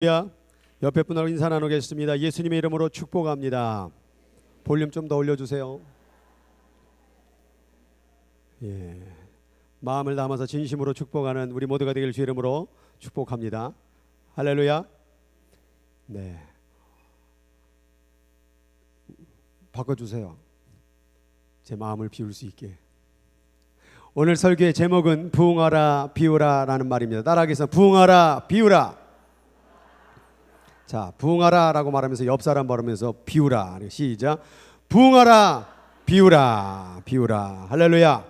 옆에 분하고 인사 나누겠습니다. 예수님의 이름으로 축복합니다. 볼륨 좀 더 올려주세요. 마음을 담아서 진심으로 축복하는 우리 모두가 되길 주 이름으로 축복합니다. 할렐루야. 네, 바꿔주세요. 제 마음을 비울 수 있게. 오늘 설교의 제목은 부흥하라 비우라 라는 말입니다. 따라하겠습니다. 부흥하라 비우라. 자, 부흥하라 라고 말하면서 옆 사람 바르면서 비우라. 시작. 부흥하라 비우라. 비우라. 할렐루야.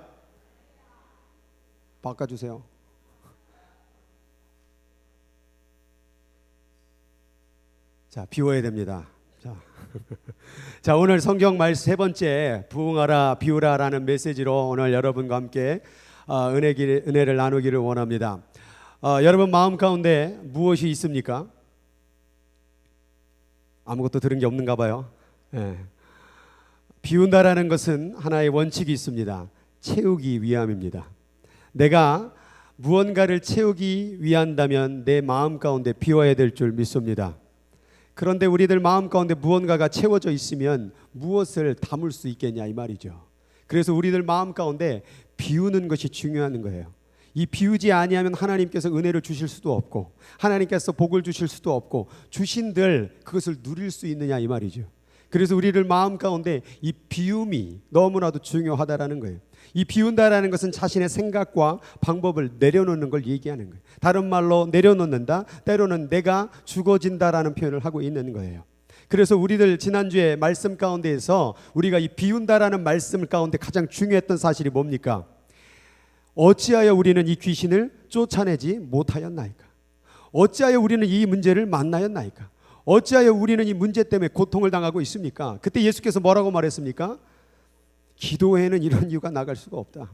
바꿔주세요. 자, 비워야 됩니다. 자, 오늘 성경 말씀 세 번째 부흥하라 비우라 라는 메시지로 오늘 여러분과 함께 은혜를 나누기를 원합니다. 여러분 마음 가운데 무엇이 있습니까? 아무것도 들은 게 없는가 봐요. 비운다라는 것은 하나의 원칙이 있습니다. 채우기 위함입니다. 내가 무언가를 채우기 위한다면 내 마음 가운데 비워야 될 줄 믿습니다. 그런데 우리들 마음 가운데 무언가가 채워져 있으면 무엇을 담을 수 있겠냐 이 말이죠. 그래서 우리들 마음 가운데 비우는 것이 중요한 거예요. 이 비우지 아니하면 하나님께서 은혜를 주실 수도 없고 하나님께서 복을 주실 수도 없고 주신들 그것을 누릴 수 있느냐 이 말이죠. 그래서 우리를 마음 가운데 이 비움이 너무나도 중요하다라는 거예요. 이 비운다라는 것은 자신의 생각과 방법을 내려놓는 걸 얘기하는 거예요. 다른 말로 내려놓는다, 때로는 내가 죽어진다라는 표현을 하고 있는 거예요. 그래서 우리들 지난주에 말씀 가운데에서 우리가 이 비운다라는 말씀 가운데 가장 중요했던 사실이 뭡니까? 어찌하여 우리는 이 귀신을 쫓아내지 못하였나이까? 어찌하여 우리는 이 문제를 만나였나이까? 어찌하여 우리는 이 문제 때문에 고통을 당하고 있습니까? 그때 예수께서 뭐라고 말했습니까? 기도에는 이런 이유가 나갈 수가 없다.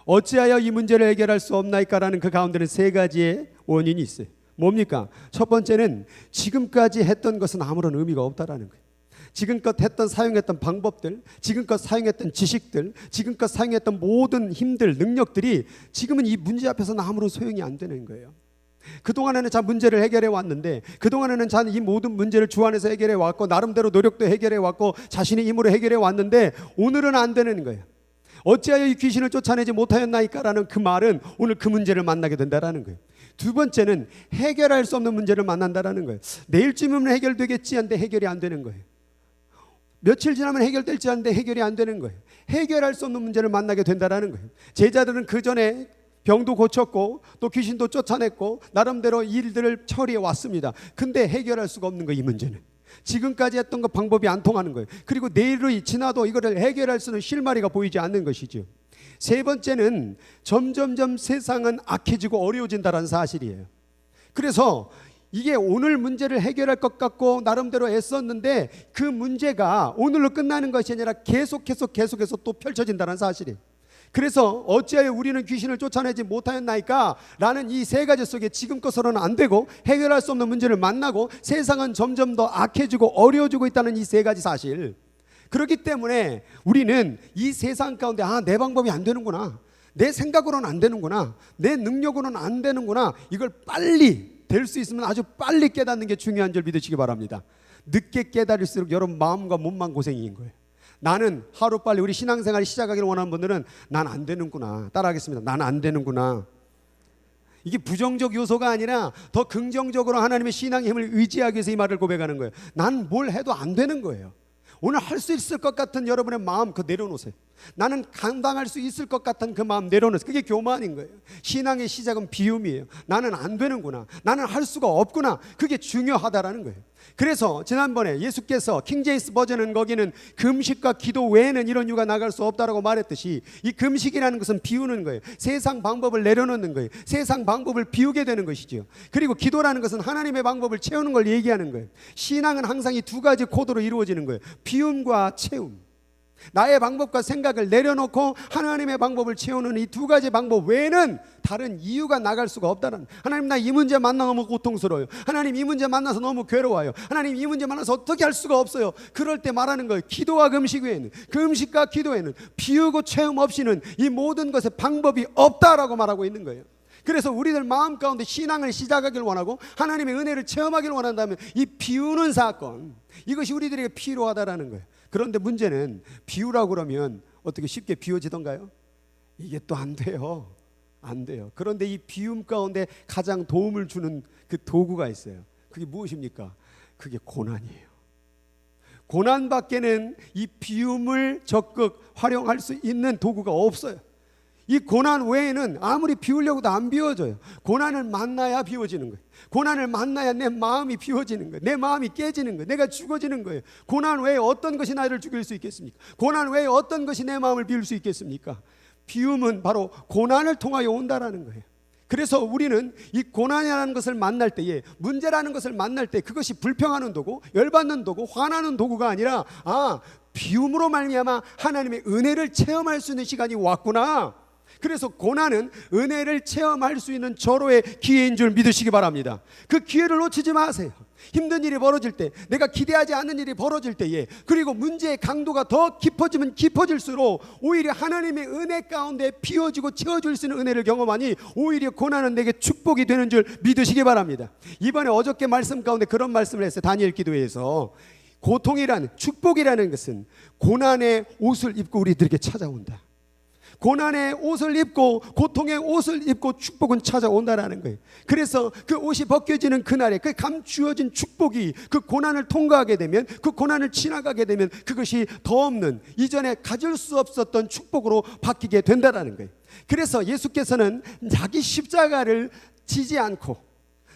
어찌하여 이 문제를 해결할 수 없나이까라는 그 가운데는 세 가지의 원인이 있어요. 뭡니까? 첫 번째는 지금까지 했던 것은 아무런 의미가 없다라는 거예요. 지금껏 사용했던 방법들, 지금껏 사용했던 지식들, 지금껏 사용했던 모든 힘들, 능력들이 지금은 이 문제 앞에서는 아무런 소용이 안 되는 거예요. 그동안에는 자 문제를 해결해 왔는데, 그동안에는 자 이 모든 문제를 주 안에서 해결해 왔고 나름대로 노력도 해결해 왔고 자신의 힘으로 해결해 왔는데 오늘은 안 되는 거예요. 어찌하여 이 귀신을 쫓아내지 못하였나이까라는 그 말은 오늘 그 문제를 만나게 된다라는 거예요. 두 번째는 해결할 수 없는 문제를 만난다라는 거예요. 내일쯤이면 해결되겠지 한데 해결이 안 되는 거예요. 며칠 지나면 해결될지 않는데 해결이 안 되는 거예요. 해결할 수 없는 문제를 만나게 된다라는 거예요. 제자들은 그 전에 병도 고쳤고 또 귀신도 쫓아냈고 나름대로 일들을 처리해 왔습니다. 근데 해결할 수가 없는 거예요. 이 문제는 지금까지 했던 거 방법이 안 통하는 거예요. 그리고 내일이 지나도 이거를 해결할 수는 실마리가 보이지 않는 것이죠. 세 번째는 점점점 세상은 악해지고 어려워진다는 사실이에요. 그래서 이게 오늘 문제를 해결할 것 같고 나름대로 애썼는데 그 문제가 오늘로 끝나는 것이 아니라 계속해서 또 펼쳐진다는 사실이에요. 그래서 어찌하여 우리는 귀신을 쫓아내지 못하였나이까? 라는 이 세 가지 속에 지금껏으로는 안 되고 해결할 수 없는 문제를 만나고 세상은 점점 더 악해지고 어려워지고 있다는 이 세 가지 사실. 그렇기 때문에 우리는 이 세상 가운데 내 방법이 안 되는구나, 내 생각으로는 안 되는구나, 내 능력으로는 안 되는구나, 이걸 빨리 될 수 있으면 아주 빨리 깨닫는 게 중요한 줄 믿으시기 바랍니다. 늦게 깨달을수록 여러분 마음과 몸만 고생인 거예요. 나는 하루빨리 우리 신앙생활을 시작하기를 원하는 분들은 난 안 되는구나, 따라하겠습니다. 난 안 되는구나. 이게 부정적 요소가 아니라 더 긍정적으로 하나님의 신앙의 힘을 의지하기 위해서 이 말을 고백하는 거예요. 난 뭘 해도 안 되는 거예요. 오늘 할 수 있을 것 같은 여러분의 마음 그거 내려놓으세요. 나는 감당할 수 있을 것 같은 그 마음 내려놓으세요. 그게 교만인 거예요. 신앙의 시작은 비움이에요. 나는 안 되는구나, 나는 할 수가 없구나, 그게 중요하다라는 거예요. 그래서 지난번에 예수께서 킹제임스 버전은 거기는 금식과 기도 외에는 이런 이유가 나갈 수 없다라고 말했듯이 이 금식이라는 것은 비우는 거예요. 세상 방법을 내려놓는 거예요. 세상 방법을 비우게 되는 것이죠. 그리고 기도라는 것은 하나님의 방법을 채우는 걸 얘기하는 거예요. 신앙은 항상 이 두 가지 코드로 이루어지는 거예요. 비움과 채움. 나의 방법과 생각을 내려놓고 하나님의 방법을 채우는 이 두 가지 방법 외에는 다른 이유가 나갈 수가 없다는. 하나님 나 이 문제 만나 너무 고통스러워요. 하나님 이 문제 만나서 너무 괴로워요. 하나님 이 문제 만나서 어떻게 할 수가 없어요. 그럴 때 말하는 거예요. 기도와 금식 외에는, 금식과 기도 외에는, 비우고 채움 없이는 이 모든 것에 방법이 없다라고 말하고 있는 거예요. 그래서 우리들 마음 가운데 신앙을 시작하길 원하고 하나님의 은혜를 체험하길 원한다면 이 비우는 사건, 이것이 우리들에게 필요하다라는 거예요. 그런데 문제는 비우라고 그러면 어떻게 쉽게 비워지던가요? 이게 또 안 돼요. 안 돼요. 그런데 이 비움 가운데 가장 도움을 주는 그 도구가 있어요. 그게 무엇입니까? 그게 고난이에요. 고난밖에는 이 비움을 적극 활용할 수 있는 도구가 없어요. 이 고난 외에는 아무리 비우려고도 안 비워져요. 고난을 만나야 비워지는 거예요. 고난을 만나야 내 마음이 비워지는 거예요. 내 마음이 깨지는 거예요. 내가 죽어지는 거예요. 고난 외에 어떤 것이 나를 죽일 수 있겠습니까? 고난 외에 어떤 것이 내 마음을 비울 수 있겠습니까? 비움은 바로 고난을 통하여 온다라는 거예요. 그래서 우리는 이 고난이라는 것을 만날 때에, 문제라는 것을 만날 때 그것이 불평하는 도구, 열받는 도구, 화나는 도구가 아니라 비움으로 말미암아 하나님의 은혜를 체험할 수 있는 시간이 왔구나. 그래서 고난은 은혜를 체험할 수 있는 절호의 기회인 줄 믿으시기 바랍니다. 그 기회를 놓치지 마세요. 힘든 일이 벌어질 때, 내가 기대하지 않는 일이 벌어질 때에, 그리고 문제의 강도가 더 깊어지면 깊어질수록 오히려 하나님의 은혜 가운데 비워지고 채워줄 수 있는 은혜를 경험하니 오히려 고난은 내게 축복이 되는 줄 믿으시기 바랍니다. 이번에 어저께 말씀 가운데 그런 말씀을 했어요. 다니엘 기도회에서 고통이라는, 축복이라는 것은 고난의 옷을 입고 우리들에게 찾아온다. 고난의 옷을 입고, 고통의 옷을 입고 축복은 찾아온다라는 거예요. 그래서 그 옷이 벗겨지는 그날에 그 감추어진 축복이 그 고난을 통과하게 되면, 그 고난을 지나가게 되면 그것이 더 없는, 이전에 가질 수 없었던 축복으로 바뀌게 된다라는 거예요. 그래서 예수께서는 자기 십자가를 지지 않고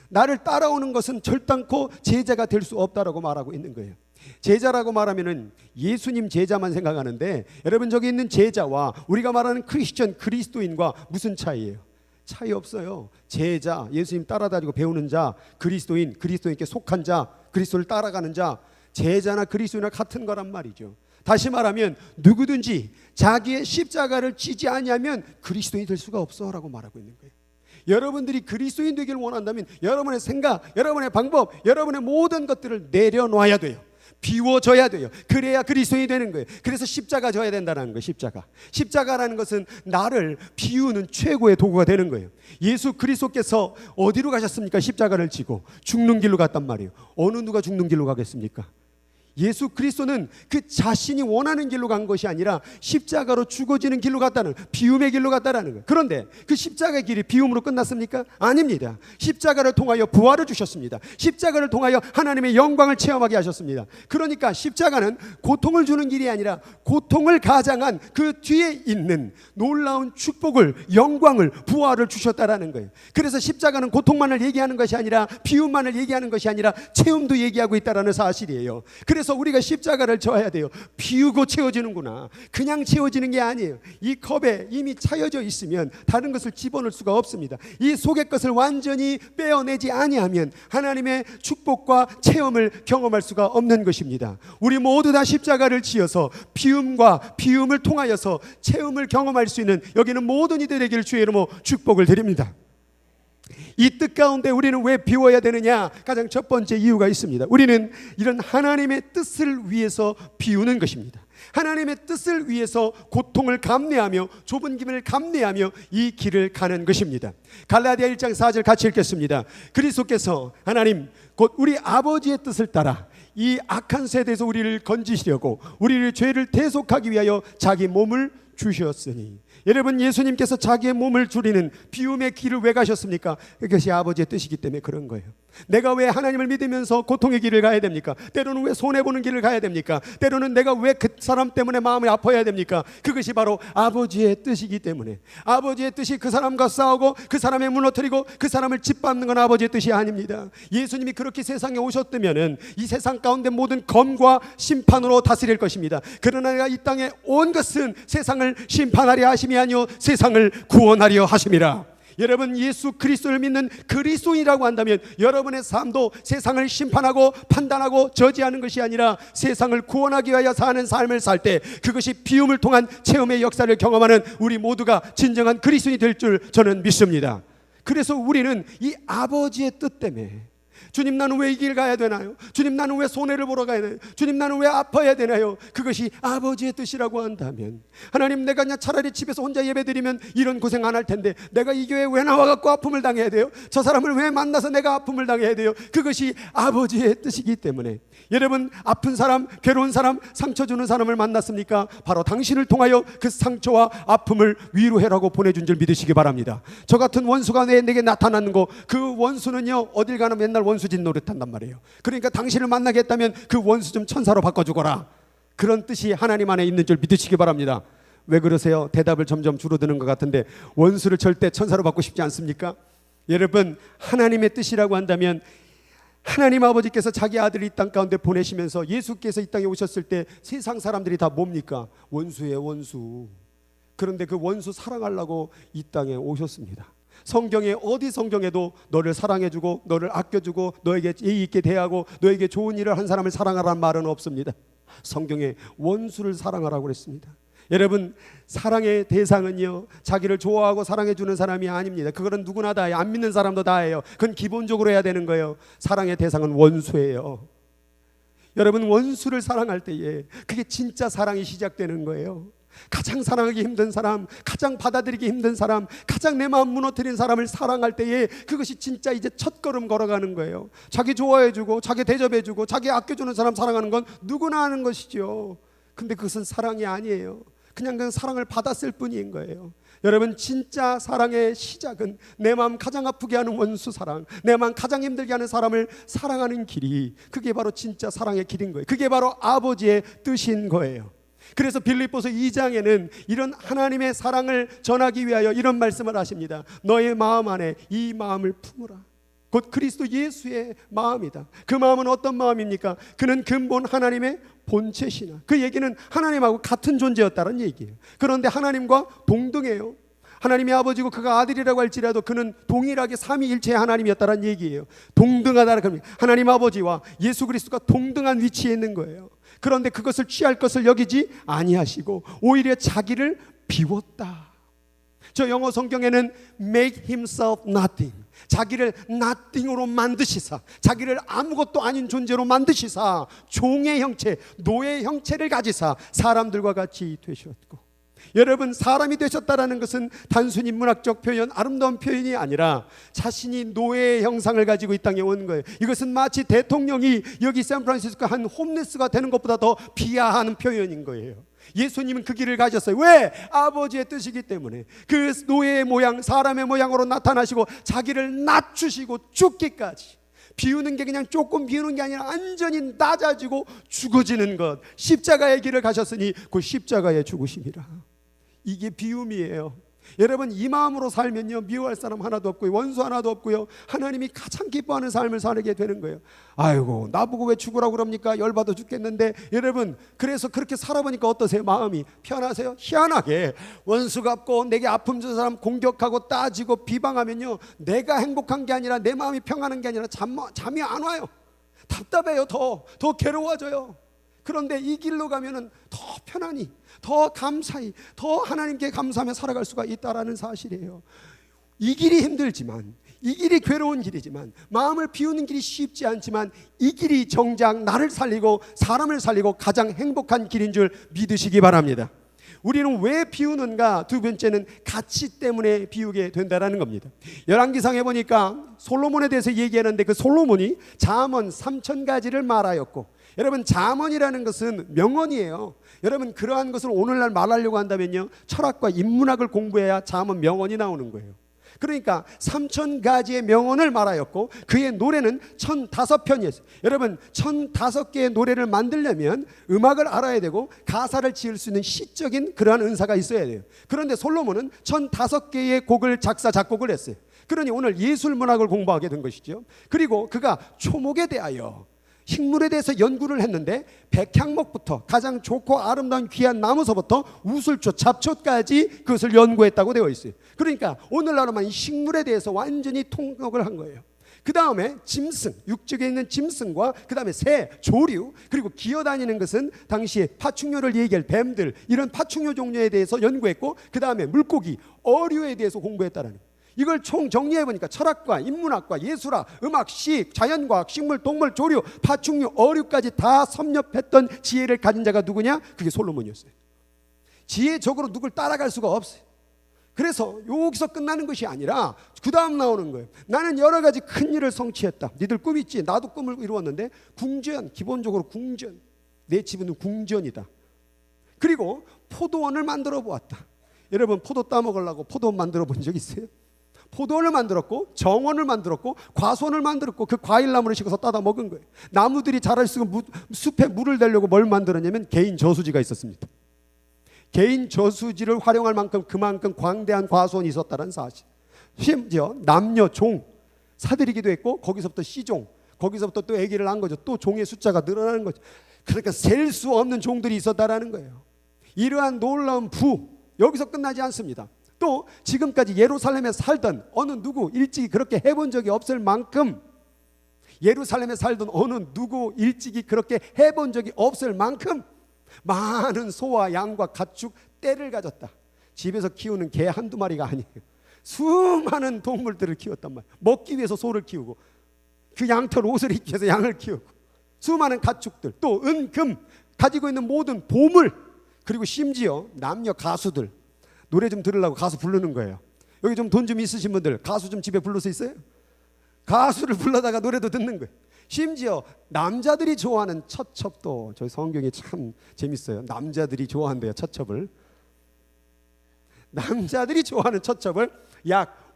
나를 따라오는 것은 결단코 제자가 될 수 없다라고 말하고 있는 거예요. 제자라고 말하면은 예수님 제자만 생각하는데, 여러분 저기 있는 제자와 우리가 말하는 크리스천, 그리스도인과 무슨 차이예요? 차이 없어요. 제자, 예수님 따라다니고 배우는 자, 그리스도인, 그리스도인께 속한 자, 그리스도를 따라가는 자, 제자나 그리스도인이나 같은 거란 말이죠. 다시 말하면 누구든지 자기의 십자가를 지지 아니하면 그리스도인이 될 수가 없어라고 말하고 있는 거예요. 여러분들이 그리스도인 되길 원한다면 여러분의 생각, 여러분의 방법, 여러분의 모든 것들을 내려놔야 돼요. 비워져야 돼요. 그래야 그리스도인이 되는 거예요. 그래서 십자가 져야 된다는 거예요. 십자가라는 것은 나를 비우는 최고의 도구가 되는 거예요. 예수 그리스도께서 어디로 가셨습니까? 십자가를 지고 죽는 길로 갔단 말이에요. 어느 누가 죽는 길로 가겠습니까? 예수 그리스도는 그 자신이 원하는 길로 간 것이 아니라 십자가로 죽어지는 길로 갔다는, 비움의 길로 갔다라는 거예요. 그런데 그 십자가의 길이 비움으로 끝났습니까? 아닙니다. 십자가를 통하여 부활을 주셨습니다. 십자가를 통하여 하나님의 영광을 체험하게 하셨습니다. 그러니까 십자가는 고통을 주는 길이 아니라 고통을 가장한 그 뒤에 있는 놀라운 축복을, 영광을, 부활을 주셨다라는 거예요. 그래서 십자가는 고통만을 얘기하는 것이 아니라, 비움만을 얘기하는 것이 아니라 체험도 얘기하고 있다라는 사실이에요. 그래서 우리가 십자가를 져야 돼요. 비우고 채워지는구나. 그냥 채워지는 게 아니에요. 이 컵에 이미 차여져 있으면 다른 것을 집어넣을 수가 없습니다. 이 속의 것을 완전히 빼어내지 아니하면 하나님의 축복과 체험을 경험할 수가 없는 것입니다. 우리 모두 다 십자가를 지어서 비움과 비움을 통하여서 체험을 경험할 수 있는 여기는 모든 이들에게 주의 이름으로 축복을 드립니다. 이 뜻 가운데 우리는 왜 비워야 되느냐? 가장 첫 번째 이유가 있습니다. 우리는 이런 하나님의 뜻을 위해서 비우는 것입니다. 하나님의 뜻을 위해서 고통을 감내하며 좁은 길을 감내하며 이 길을 가는 것입니다. 갈라디아 1장 4절 같이 읽겠습니다. 그리스도께서 하나님 곧 우리 아버지의 뜻을 따라 이 악한 세대에서 우리를 건지시려고 우리를 죄를 대속하기 위하여 자기 몸을 주셨으니. 여러분, 예수님께서 자기의 몸을 줄이는 비움의 길을 왜 가셨습니까? 그것이 아버지의 뜻이기 때문에 그런 거예요. 내가 왜 하나님을 믿으면서 고통의 길을 가야 됩니까? 때로는 왜 손해보는 길을 가야 됩니까? 때로는 내가 왜 그 사람 때문에 마음이 아파야 됩니까? 그것이 바로 아버지의 뜻이기 때문에. 아버지의 뜻이 그 사람과 싸우고 그 사람을 무너뜨리고 그 사람을 짓밟는 건 아버지의 뜻이 아닙니다. 예수님이 그렇게 세상에 오셨다면 이 세상 가운데 모든 검과 심판으로 다스릴 것입니다. 그러나 내가 이 땅에 온 것은 세상을 심판하려 하심이 아니요 세상을 구원하려 하심이라. 여러분, 예수 그리스도를 믿는 그리스도인이라고 한다면 여러분의 삶도 세상을 심판하고 판단하고 저지하는 것이 아니라 세상을 구원하기 위하여 사는 삶을 살 때 그것이 비움을 통한 체험의 역사를 경험하는 우리 모두가 진정한 그리스도인이 될 줄 저는 믿습니다. 그래서 우리는 이 아버지의 뜻 때문에, 주님, 나는 왜 이 길 가야 되나요? 주님, 나는 왜 손해를 보러 가야 되나요? 주님, 나는 왜 아파야 되나요? 그것이 아버지의 뜻이라고 한다면, 하나님, 내가 그냥 차라리 집에서 혼자 예배드리면 이런 고생 안 할 텐데 내가 이 교회에 왜 나와갖고 아픔을 당해야 돼요? 저 사람을 왜 만나서 내가 아픔을 당해야 돼요? 그것이 아버지의 뜻이기 때문에, 여러분, 아픈 사람, 괴로운 사람, 상처 주는 사람을 만났습니까? 바로 당신을 통하여 그 상처와 아픔을 위로해라고 보내준 줄 믿으시기 바랍니다. 저 같은 원수가 내게 나타나는 거, 그 원수는요, 어딜 가나 맨날 원수짓 노릇한단 말이에요. 그러니까 당신을 만나겠다면 그 원수 좀 천사로 바꿔주거라. 그런 뜻이 하나님 안에 있는 줄 믿으시기 바랍니다. 왜 그러세요? 대답을 점점 줄어드는 것 같은데 원수를 절대 천사로 바꾸고 싶지 않습니까? 여러분, 하나님의 뜻이라고 한다면, 하나님 아버지께서 자기 아들을 이 땅 가운데 보내시면서 예수께서 이 땅에 오셨을 때 세상 사람들이 다 뭡니까? 원수예요, 원수. 그런데 그 원수 사랑하려고 이 땅에 오셨습니다. 성경에, 어디 성경에도 너를 사랑해주고 너를 아껴주고 너에게 예의 있게 대하고 너에게 좋은 일을 한 사람을 사랑하라는 말은 없습니다. 성경에 원수를 사랑하라고 그랬습니다. 여러분, 사랑의 대상은요, 자기를 좋아하고 사랑해주는 사람이 아닙니다. 그거는 누구나 다 해요. 안 믿는 사람도 다 해요. 그건 기본적으로 해야 되는 거예요. 사랑의 대상은 원수예요. 여러분, 원수를 사랑할 때에 그게 진짜 사랑이 시작되는 거예요. 가장 사랑하기 힘든 사람, 가장 받아들이기 힘든 사람, 가장 내 마음 무너뜨린 사람을 사랑할 때에 그것이 진짜 이제 첫걸음 걸어가는 거예요. 자기 좋아해주고 자기 대접해주고 자기 아껴주는 사람 사랑하는 건 누구나 하는 것이죠. 근데 그것은 사랑이 아니에요. 그냥 그 사랑을 받았을 뿐인 거예요. 여러분, 진짜 사랑의 시작은 내 마음 가장 아프게 하는 원수 사랑, 내 마음 가장 힘들게 하는 사람을 사랑하는 길이, 그게 바로 진짜 사랑의 길인 거예요. 그게 바로 아버지의 뜻인 거예요. 그래서 빌립보서 2장에는 이런 하나님의 사랑을 전하기 위하여 이런 말씀을 하십니다. 너의 마음 안에 이 마음을 품으라. 곧 그리스도 예수의 마음이다. 그 마음은 어떤 마음입니까? 그는 근본 하나님의 본체시나, 그 얘기는 하나님하고 같은 존재였다는 얘기예요. 그런데 하나님과 동등해요. 하나님이 아버지고 그가 아들이라고 할지라도 그는 동일하게 삼위일체의 하나님이었다는 얘기예요. 동등하다는 겁니다. 하나님 아버지와 예수 그리스도가 동등한 위치에 있는 거예요. 그런데 그것을 취할 것을 여기지 아니하시고 오히려 자기를 비웠다. 저 영어 성경에는 make himself nothing, 자기를 nothing으로 만드시사, 자기를 아무것도 아닌 존재로 만드시사 종의 형체, 노의 형체를 가지사 사람들과 같이 되셨고, 여러분, 사람이 되셨다라는 것은 단순히 문학적 표현, 아름다운 표현이 아니라 자신이 노예의 형상을 가지고 이 땅에 온 거예요. 이것은 마치 대통령이 여기 샌프란시스코 한 홈레스가 되는 것보다 더 비하하는 표현인 거예요. 예수님은 그 길을 가셨어요. 왜? 아버지의 뜻이기 때문에. 그 노예의 모양, 사람의 모양으로 나타나시고 자기를 낮추시고 죽기까지. 비우는 게 그냥 조금 비우는 게 아니라 완전히 낮아지고 죽어지는 것, 십자가의 길을 가셨으니 그 십자가의 죽으심이라. 이게 비움이에요. 여러분, 이 마음으로 살면요, 미워할 사람 하나도 없고요, 원수 하나도 없고요, 하나님이 가장 기뻐하는 삶을 살게 되는 거예요. 아이고, 나보고 왜 죽으라고 그럽니까? 열받아 죽겠는데. 여러분, 그래서 그렇게 살아보니까 어떠세요? 마음이 편하세요? 희한하게 원수 갚고 내게 아픔 준 사람 공격하고 따지고 비방하면요, 내가 행복한 게 아니라, 내 마음이 평안한 게 아니라 잠이 안 와요. 답답해요. 더 괴로워져요. 그런데 이 길로 가면은 더 편안히, 더 감사히, 더 하나님께 감사하며 살아갈 수가 있다라는 사실이에요. 이 길이 힘들지만, 이 길이 괴로운 길이지만, 마음을 비우는 길이 쉽지 않지만, 이 길이 정작 나를 살리고 사람을 살리고 가장 행복한 길인 줄 믿으시기 바랍니다. 우리는 왜 비우는가? 두 번째는 가치 때문에 비우게 된다는 겁니다. 열왕기상에 보니까 솔로몬에 대해서 얘기하는데, 그 솔로몬이 잠언 3000가지를 말하였고, 여러분, 잠언이라는 것은 명언이에요. 여러분, 그러한 것을 오늘날 말하려고 한다면요, 철학과 인문학을 공부해야 잠언 명언이 나오는 거예요. 그러니까 3000가지의 명언을 말하였고, 그의 노래는 1005편이었어요. 여러분, 1005개의 노래를 만들려면 음악을 알아야 되고 가사를 지을 수 있는 시적인 그러한 은사가 있어야 돼요. 그런데 솔로몬은 1005개의 곡을 작곡을 했어요. 그러니 오늘 예술문학을 공부하게 된 것이죠. 그리고 그가 초목에 대하여, 식물에 대해서 연구를 했는데, 백향목부터 가장 좋고 아름다운 귀한 나무서부터 우슬초, 잡초까지 그것을 연구했다고 되어 있어요. 그러니까 오늘날로만 이 식물에 대해서 완전히 통역을 한 거예요. 그 다음에 짐승, 육지에 있는 짐승과 그 다음에 새, 조류, 그리고 기어다니는 것은 당시에 파충류를 얘기할 뱀들, 이런 파충류 종류에 대해서 연구했고, 그 다음에 물고기, 어류에 대해서 공부했다라는 거예요. 이걸 총 정리해 보니까 철학과 인문학과 예술학, 음악, 시, 자연과학, 식물, 동물, 조류, 파충류, 어류까지 다 섭렵했던 지혜를 가진 자가 누구냐? 그게 솔로몬이었어요. 지혜적으로 누굴 따라갈 수가 없어요. 그래서 여기서 끝나는 것이 아니라 그 다음 나오는 거예요. 나는 여러 가지 큰 일을 성취했다. 니들 꿈 있지? 나도 꿈을 이루었는데 궁전, 기본적으로 궁전. 내 집은 궁전이다. 그리고 포도원을 만들어 보았다. 여러분 포도 따먹으려고 포도원 만들어 본 적 있어요? 포도원을 만들었고 정원을 만들었고 과수원을 만들었고 그 과일나무를 심어서 따다 먹은 거예요. 나무들이 자랄 수 있는 숲에 물을 대려고 뭘 만들었냐면 개인 저수지가 있었습니다. 개인 저수지를 활용할 만큼 그만큼 광대한 과수원이 있었다는 사실. 심지어 남녀 종 사들이기도 했고 거기서부터 시종, 거기서부터 또 아기를 낳은 거죠. 또 종의 숫자가 늘어나는 거죠. 그러니까 셀 수 없는 종들이 있었다라는 거예요. 이러한 놀라운 부 여기서 끝나지 않습니다. 또 지금까지 예루살렘에 살던 어느 누구 일찍이 그렇게 해본 적이 없을 만큼, 예루살렘에 살던 어느 누구 일찍이 그렇게 해본 적이 없을 만큼 많은 소와 양과 가축 떼를 가졌다. 집에서 키우는 개 한두 마리가 아니에요. 수많은 동물들을 키웠단 말이에요. 먹기 위해서 소를 키우고 그 양털 옷을 입기 위해서 양을 키우고 수많은 가축들, 또 은, 금, 가지고 있는 모든 보물, 그리고 심지어 남녀 가수들 노래 좀 들으려고 가수 부르는 거예요. 여기 좀 돈 좀 있으신 분들 가수 좀 집에 불러 수 있어요? 가수를 불러다가 노래도 듣는 거예요. 심지어 남자들이 좋아하는 첩첩도, 저희 성경이 참 재밌어요. 남자들이 좋아한대요, 첩첩을. 남자들이 좋아하는 첩첩을 약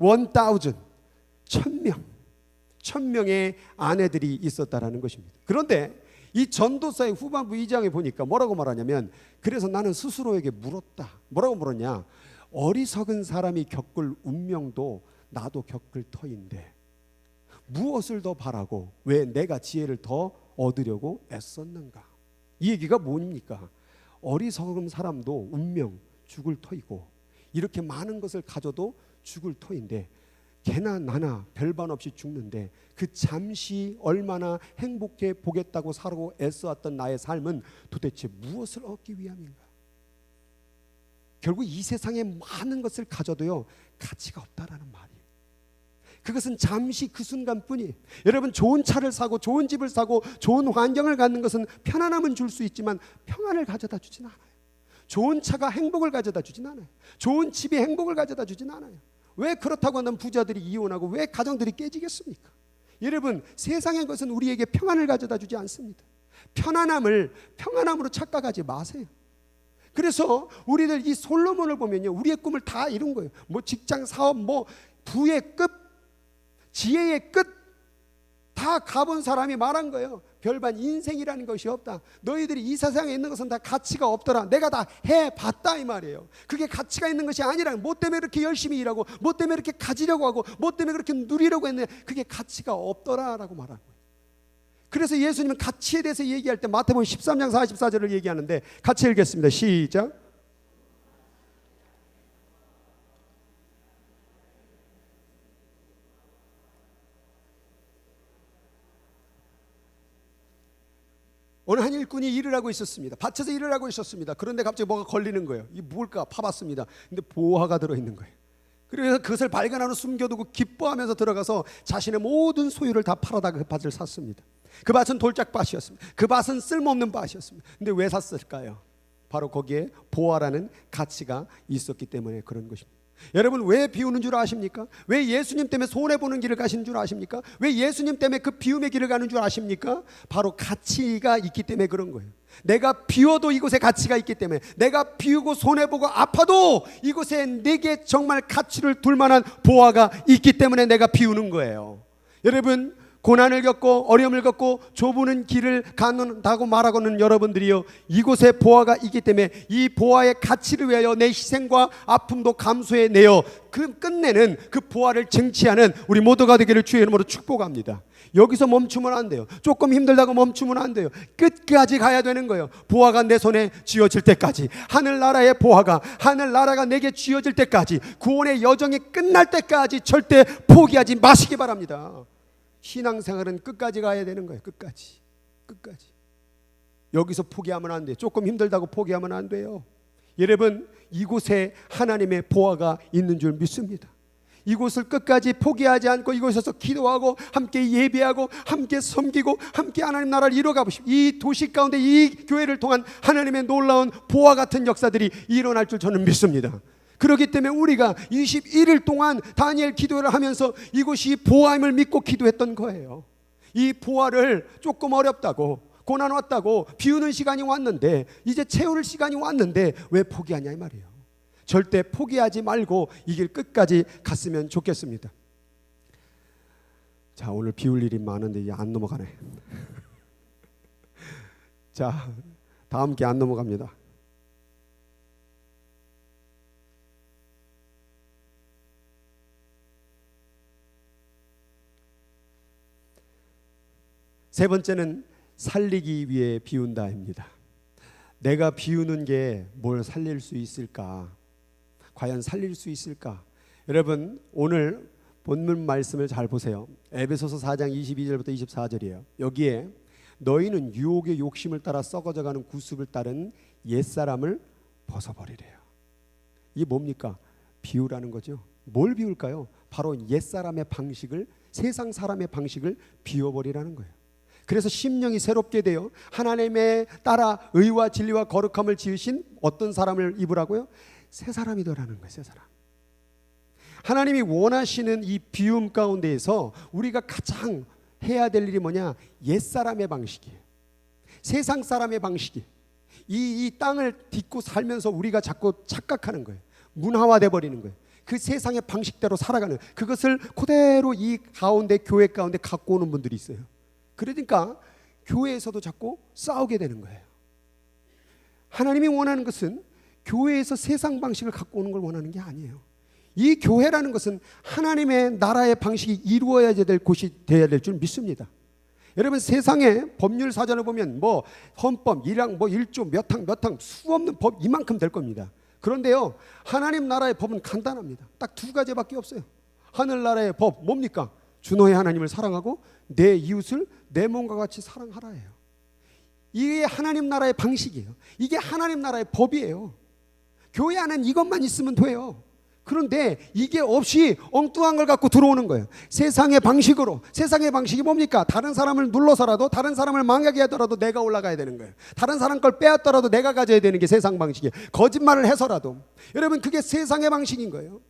1000명의 아내들이 있었다라는 것입니다. 그런데 이 전도서의 후반부 2장에 보니까 뭐라고 말하냐면, 그래서 나는 스스로에게 물었다. 뭐라고 물었냐? 어리석은 사람이 겪을 운명도 나도 겪을 터인데 무엇을 더 바라고 왜 내가 지혜를 더 얻으려고 애썼는가? 이 얘기가 뭡니까? 어리석은 사람도 운명 죽을 터이고 이렇게 많은 것을 가져도 죽을 터인데 걔나 나나 별반 없이 죽는데 그 잠시 얼마나 행복해 보겠다고 살고 애써왔던 나의 삶은 도대체 무엇을 얻기 위함인가? 결국 이 세상에 많은 것을 가져도요 가치가 없다라는 말이에요. 그것은 잠시 그 순간뿐이에요. 여러분 좋은 차를 사고 좋은 집을 사고 좋은 환경을 갖는 것은 편안함은 줄 수 있지만 평안을 가져다 주진 않아요. 좋은 차가 행복을 가져다 주진 않아요. 좋은 집이 행복을 가져다 주진 않아요. 왜 그렇다고 한다면 부자들이 이혼하고 왜 가정들이 깨지겠습니까? 여러분 세상의 것은 우리에게 평안을 가져다 주지 않습니다. 평안함으로 착각하지 마세요. 그래서 우리들 이 솔로몬을 보면요 우리의 꿈을 다 이룬 거예요. 뭐 직장, 사업, 뭐 부의 끝, 지혜의 끝 다 가본 사람이 말한 거예요. 별반 인생이라는 것이 없다. 너희들이 이 세상에 있는 것은 다 가치가 없더라. 내가 다 해봤다 이 말이에요. 그게 가치가 있는 것이 아니라 뭐 때문에 이렇게 열심히 일하고 뭐 때문에 이렇게 가지려고 하고 뭐 때문에 그렇게 누리려고 했는데 그게 가치가 없더라라고 말하는 거예요. 그래서 예수님은 가치에 대해서 얘기할 때 마태복음 13장 44절을 얘기하는데 같이 읽겠습니다. 시작. 어느 한 일꾼이 일을 하고 있었습니다. 밭에서 일을 하고 있었습니다. 그런데 갑자기 뭐가 걸리는 거예요. 이게 뭘까 파봤습니다. 근데 보화가 들어있는 거예요. 그래서 그것을 발견하고 숨겨두고 기뻐하면서 들어가서 자신의 모든 소유를 다 팔아다 그 밭을 샀습니다. 그 밭은 돌짝밭이었습니다. 그 밭은 쓸모없는 밭이었습니다. 근데 왜 샀을까요? 바로 거기에 보화라는 가치가 있었기 때문에 그런 것입니다. 여러분 왜 비우는 줄 아십니까? 왜 예수님 때문에 손해보는 길을 가시는 줄 아십니까? 왜 예수님 때문에 그 비움의 길을 가는 줄 아십니까? 바로 가치가 있기 때문에 그런 거예요. 내가 비워도 이곳에 가치가 있기 때문에, 내가 비우고 손해보고 아파도 이곳에 내게 정말 가치를 둘 만한 보화가 있기 때문에 내가 비우는 거예요. 여러분 고난을 겪고 어려움을 겪고 좁은 길을 가는다고 말하고는 여러분들이요 이곳에 보화가 있기 때문에 이 보화의 가치를 위하여 내 희생과 아픔도 감수해내어 그 끝내는 그 보화를 쟁취하는 우리 모두가 되기를 주의 이름으로 축복합니다. 여기서 멈추면 안 돼요. 조금 힘들다고 멈추면 안 돼요. 끝까지 가야 되는 거예요. 보화가 내 손에 쥐어질 때까지, 하늘나라의 보화가 하늘나라가 내게 쥐어질 때까지, 구원의 여정이 끝날 때까지 절대 포기하지 마시기 바랍니다. 신앙생활은 끝까지 가야 되는 거예요. 끝까지. 여기서 포기하면 안 돼요. 조금 힘들다고 포기하면 안 돼요. 여러분 이곳에 하나님의 보화가 있는 줄 믿습니다. 이곳을 끝까지 포기하지 않고 이곳에서 기도하고 함께 예배하고 함께 섬기고 함께 하나님 나라를 이루어가 보십시오. 이 도시 가운데 이 교회를 통한 하나님의 놀라운 보화 같은 역사들이 일어날 줄 저는 믿습니다. 그렇기 때문에 우리가 21일 동안 다니엘 기도를 하면서 이곳이 보화임을 믿고 기도했던 거예요. 이 보화를 조금 어렵다고, 고난 왔다고 비우는 시간이 왔는데, 이제 채울 시간이 왔는데 왜 포기하냐 이 말이에요. 절대 포기하지 말고 이 길 끝까지 갔으면 좋겠습니다. 자, 오늘 비울 일이 많은데 이제 안 넘어가네. 자, 다음 게 안 넘어갑니다. 세 번째는 살리기 위해 비운다입니다. 내가 비우는 게 뭘 살릴 수 있을까? 과연 살릴 수 있을까? 여러분, 오늘 본문 말씀을 잘 보세요. 에베소서 4장 22절부터 24절이에요. 여기에 너희는 유혹의 욕심을 따라 썩어져가는 구습을 따른 옛사람을 벗어버리래요. 이게 뭡니까? 비우라는 거죠. 뭘 비울까요? 바로 옛사람의 방식을, 세상 사람의 방식을 비워버리라는 거예요. 그래서 심령이 새롭게 되어 하나님의 따라 의와 진리와 거룩함을 지으신 어떤 사람을 입으라고요? 새 사람이 되라는 거예요. 새 사람. 하나님이 원하시는 이 비움 가운데에서 우리가 가장 해야 될 일이 뭐냐? 옛사람의 방식이에요. 세상 사람의 방식이. 이 땅을 딛고 살면서 우리가 자꾸 착각하는 거예요. 문화화돼 버리는 거예요. 그 세상의 방식대로 살아가는, 그것을 그대로 이 가운데, 교회 가운데 갖고 오는 분들이 있어요. 그러니까 교회에서도 자꾸 싸우게 되는 거예요. 하나님이 원하는 것은 교회에서 세상 방식을 갖고 오는 걸 원하는 게 아니에요. 이 교회라는 것은 하나님의 나라의 방식이 이루어야 될 곳이 되어야 될 줄 믿습니다. 여러분, 세상의 법률 사전을 보면 뭐 헌법 1항 뭐 1조 몇 항 수 없는 법 이만큼 될 겁니다. 그런데요, 하나님 나라의 법은 간단합니다. 딱 두 가지밖에 없어요. 하늘나라의 법 뭡니까? 주 너의 하나님을 사랑하고 내 이웃을 내 몸과 같이 사랑하라예요. 이게 하나님 나라의 방식이에요. 이게 하나님 나라의 법이에요. 교회 안엔 이것만 있으면 돼요. 그런데 이게 없이 엉뚱한 걸 갖고 들어오는 거예요. 세상의 방식으로. 세상의 방식이 뭡니까? 다른 사람을 눌러서라도, 다른 사람을 망하게 하더라도 내가 올라가야 되는 거예요. 다른 사람 걸 빼앗더라도 내가 가져야 되는 게 세상 방식이에요. 거짓말을 해서라도. 여러분, 그게 세상의 방식인 거예요.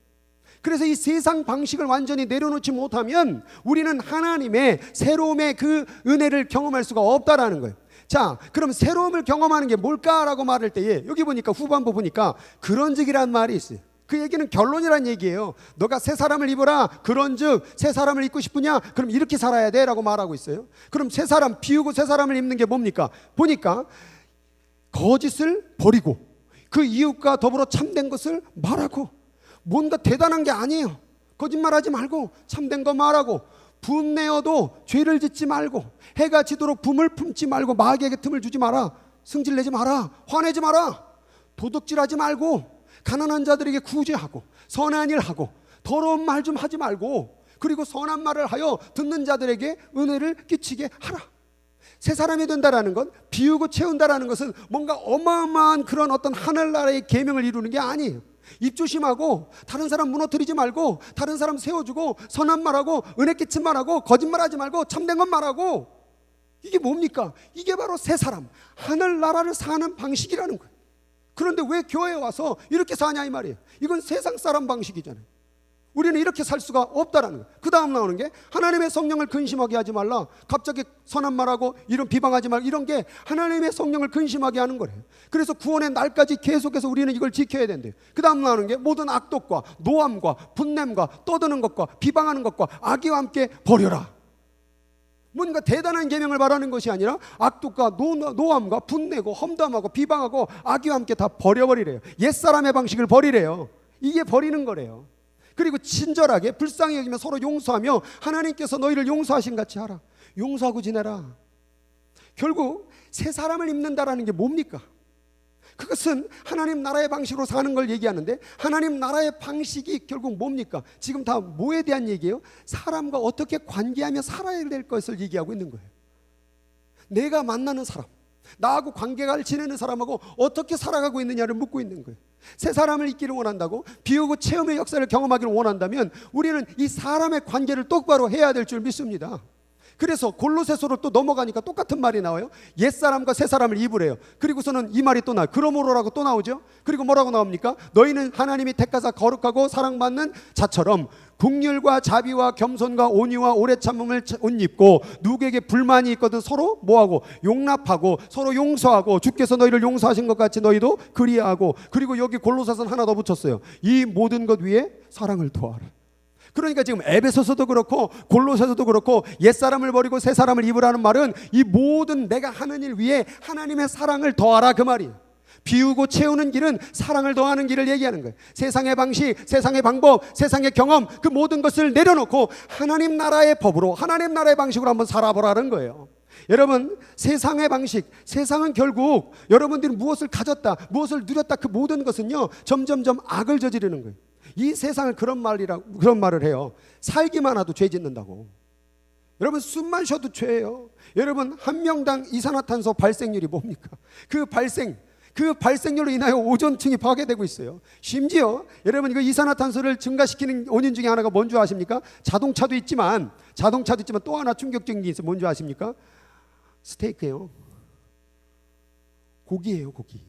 그래서 이 세상 방식을 완전히 내려놓지 못하면 우리는 하나님의 새로움의 그 은혜를 경험할 수가 없다라는 거예요. 자, 그럼 새로움을 경험하는 게 뭘까라고 말할 때에 여기 보니까 후반부 보니까 그런즉이란 말이 있어요. 그 얘기는 결론이란 얘기예요. 너가 새 사람을 입어라. 그런즉 새 사람을 입고 싶으냐? 그럼 이렇게 살아야 돼 라고 말하고 있어요. 그럼 새 사람 비우고 새 사람을 입는 게 뭡니까? 보니까 거짓을 버리고 그 이웃과 더불어 참된 것을 말하고, 뭔가 대단한 게 아니에요. 거짓말하지 말고 참된 거 말하고, 분내어도 죄를 짓지 말고, 해가 지도록 붐을 품지 말고, 마귀에게 틈을 주지 마라. 승질내지 마라. 화내지 마라. 도둑질하지 말고, 가난한 자들에게 구제하고, 선한 일 하고, 더러운 말 좀 하지 말고, 그리고 선한 말을 하여 듣는 자들에게 은혜를 끼치게 하라. 새 사람이 된다라는 건, 비우고 채운다라는 것은 뭔가 어마어마한 그런 어떤 하늘나라의 계명을 이루는 게 아니에요. 입 조심하고, 다른 사람 무너뜨리지 말고, 다른 사람 세워주고, 선한 말하고, 은혜 끼친 말하고, 거짓말하지 말고, 참된 것 말하고. 이게 뭡니까? 이게 바로 새 사람, 하늘나라를 사는 방식이라는 거예요. 그런데 왜 교회에 와서 이렇게 사냐 이 말이에요. 이건 세상 사람 방식이잖아요. 우리는 이렇게 살 수가 없다라는 거예요. 그 다음 나오는 게 하나님의 성령을 근심하게 하지 말라. 갑자기 선한 말하고 이런 비방하지 말라. 이런 게 하나님의 성령을 근심하게 하는 거래요. 그래서 구원의 날까지 계속해서 우리는 이걸 지켜야 된대요. 그 다음 나오는 게 모든 악독과 노함과 분냄과 떠드는 것과 비방하는 것과 악의와 함께 버려라. 뭔가 대단한 계명을 말하는 것이 아니라 악독과 노함과 분내고 험담하고 비방하고 악의와 함께 다 버려버리래요. 옛사람의 방식을 버리래요. 이게 버리는 거래요. 그리고 친절하게 불쌍히 여기며 서로 용서하며 하나님께서 너희를 용서하신 같이 하라. 용서하고 지내라. 결국 새 사람을 입는다라는 게 뭡니까? 그것은 하나님 나라의 방식으로 사는 걸 얘기하는데, 하나님 나라의 방식이 결국 뭡니까? 지금 다 뭐에 대한 얘기예요? 사람과 어떻게 관계하며 살아야 될 것을 얘기하고 있는 거예요. 내가 만나는 사람, 나하고 관계가 지내는 사람하고 어떻게 살아가고 있느냐를 묻고 있는 거예요. 새 사람을 잊기를 원한다고, 비우고 체험의 역사를 경험하기를 원한다면 우리는 이 사람의 관계를 똑바로 해야 될 줄 믿습니다. 그래서 골로새서로 또 넘어가니까 똑같은 말이 나와요. 옛사람과 새사람을 입으래요. 그리고서는 이 말이 또 나와요. 그러므로라고 또 나오죠. 그리고 뭐라고 나옵니까? 너희는 하나님이 택하사 거룩하고 사랑받는 자처럼 긍휼과 자비와 겸손과 온유와 오래 참음을 옷 입고, 누구에게 불만이 있거든 서로 뭐하고 용납하고, 서로 용서하고, 주께서 너희를 용서하신 것 같이 너희도 그리하고. 그리고 여기 골로새서는 하나 더 붙였어요. 이 모든 것 위에 사랑을 더하라. 그러니까 지금 에베소서도 그렇고 골로새서도 그렇고 옛사람을 버리고 새사람을 입으라는 말은 이 모든 내가 하는 일 위에 하나님의 사랑을 더하라 그 말이에요. 비우고 채우는 길은 사랑을 더하는 길을 얘기하는 거예요. 세상의 방식, 세상의 방법, 세상의 경험, 그 모든 것을 내려놓고 하나님 나라의 법으로, 하나님 나라의 방식으로 한번 살아보라는 거예요. 여러분, 세상의 방식, 세상은 결국 여러분들이 무엇을 가졌다, 무엇을 누렸다, 그 모든 것은요 점점점 악을 저지르는 거예요. 이 세상을 그런 말을 해요. 살기만 해도 죄 짓는다고. 여러분, 숨만 쉬어도 죄예요. 여러분, 한 명당 이산화탄소 발생률이 뭡니까? 그 발생률로 인하여 오존층이 파괴되고 있어요. 심지어 여러분, 이거 이산화탄소를 증가시키는 원인 중에 하나가 뭔지 아십니까? 자동차도 있지만 또 하나 충격적인 게 있어요. 뭔지 아십니까? 스테이크예요. 고기예요, 고기.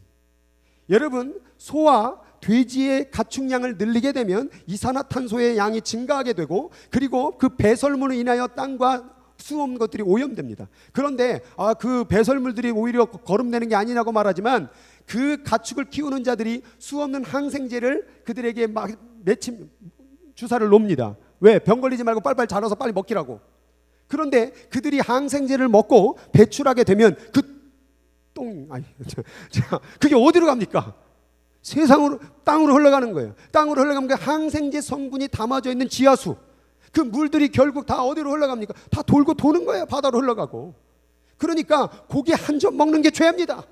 여러분, 소와 돼지의 가축량을 늘리게 되면 이산화탄소의 양이 증가하게 되고, 그리고 그 배설물로 인하여 땅과 수없는 것들이 오염됩니다. 그런데 그 배설물들이 오히려 거름되는 게 아니라고 말하지만, 그 가축을 키우는 자들이 수없는 항생제를 그들에게 막 매침 주사를 놓습니다. 왜? 병 걸리지 말고 빨리빨리 자라서 빨리 먹기라고. 그런데 그들이 항생제를 먹고 배출하게 되면 그게 어디로 갑니까? 세상으로, 땅으로 흘러가는 거예요. 땅으로 흘러가면 그 항생제 성분이 담아져 있는 지하수, 그 물들이 결국 다 어디로 흘러갑니까? 다 돌고 도는 거예요. 바다로 흘러가고. 그러니까 고기 한 점 먹는 게 죄입니다.